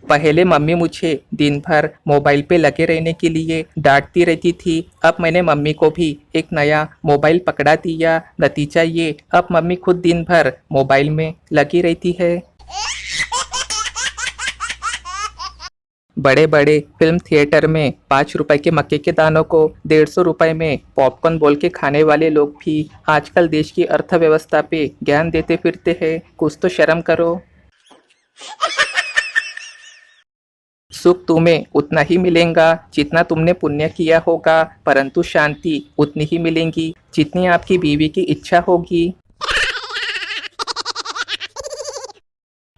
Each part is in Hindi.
पहले मम्मी मुझे दिन भर मोबाइल पे लगे रहने के लिए डांटती रहती थी। अब मैंने मम्मी को भी एक नया मोबाइल पकड़ा दिया। नतीजा ये, अब मम्मी खुद दिन भर मोबाइल में लगी रहती है। बड़े बड़े फिल्म थिएटर में 5 रुपए के मक्के के दानों को 150 रुपए में पॉपकॉर्न बोल के खाने वाले लोग भी आजकल देश की अर्थव्यवस्था पे ज्ञान देते फिरते हैं। कुछ तो शर्म करो। सुख तुम्हें उतना ही मिलेगा जितना तुमने पुण्य किया होगा, परंतु शांति उतनी ही मिलेगी जितनी आपकी बीवी की इच्छा होगी।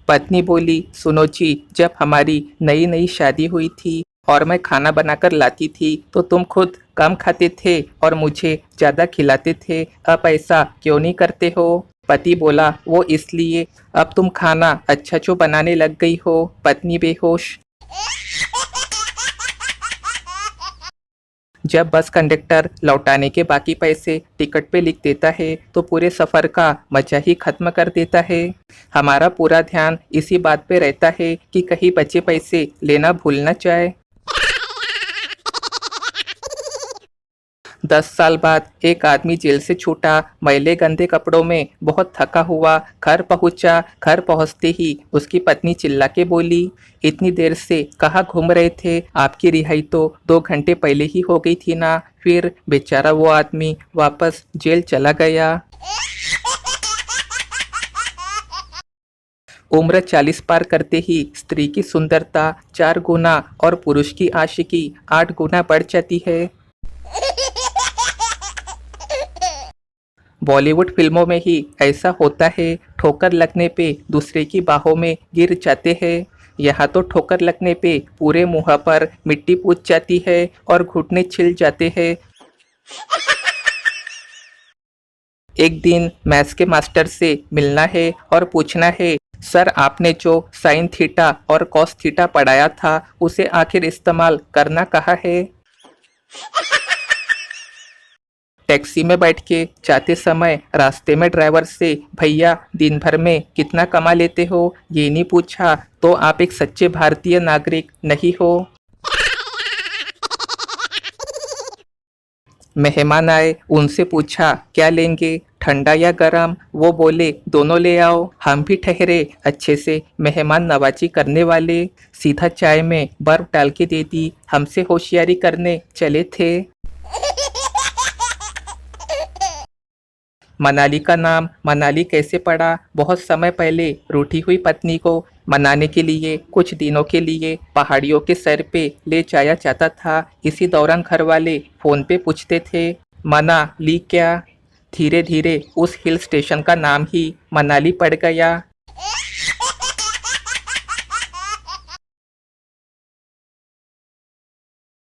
पत्नी बोली, सुनो जी, जब हमारी नई नई शादी हुई थी और मैं खाना बनाकर लाती थी तो तुम खुद कम खाते थे और मुझे ज़्यादा खिलाते थे। अब ऐसा क्यों नहीं करते हो? पति बोला, वो इसलिए, अब तुम खाना अच्छा जो बनाने लग गई हो। पत्नी बेहोश। जब बस कंडक्टर लौटाने के बाकी पैसे टिकट पे लिख देता है तो पूरे सफ़र का मजा ही खत्म कर देता है। हमारा पूरा ध्यान इसी बात पे रहता है कि कहीं बचे पैसे लेना भूल न जाए। 10 साल बाद एक आदमी जेल से छूटा। मैले गंदे कपड़ों में बहुत थका हुआ घर पहुंचा। घर पहुंचते ही उसकी पत्नी चिल्ला के बोली, इतनी देर से कहाँ घूम रहे थे? आपकी रिहाई तो 2 घंटे पहले ही हो गई थी ना। फिर बेचारा वो आदमी वापस जेल चला गया। उम्र 40 पार करते ही स्त्री की सुंदरता 4 गुना और पुरुष की आशिकी 8 गुना बढ़ जाती है। बॉलीवुड फिल्मों में ही ऐसा होता है। ठोकर लगने पे दूसरे की बाहों में गिर जाते हैं। यहाँ तो ठोकर लगने पे पूरे मुंह पर मिट्टी पूछ जाती है और घुटने छिल जाते हैं। एक दिन मैथ्स के मास्टर से मिलना है और पूछना है, सर आपने जो साइन थीटा और कॉस थीटा पढ़ाया था उसे आखिर इस्तेमाल करना कहाँ है? टैक्सी में बैठ के जाते समय रास्ते में ड्राइवर से, भैया दिन भर में कितना कमा लेते हो, ये नहीं पूछा तो आप एक सच्चे भारतीय नागरिक नहीं हो। मेहमान आए, उनसे पूछा क्या लेंगे, ठंडा या गरम? वो बोले दोनों ले आओ। हम भी ठहरे अच्छे से मेहमान नवाजी करने वाले। सीधा चाय में बर्फ डाल के दे दी। हमसे होशियारी करने चले थे। मनाली का नाम मनाली कैसे पड़ा? बहुत समय पहले रूठी हुई पत्नी को मनाने के लिए कुछ दिनों के लिए पहाड़ियों के सैर पे ले जाया जाता था। इसी दौरान घर वाले फ़ोन पे पूछते थे, मनाली क्या? धीरे धीरे उस हिल स्टेशन का नाम ही मनाली पड़ गया।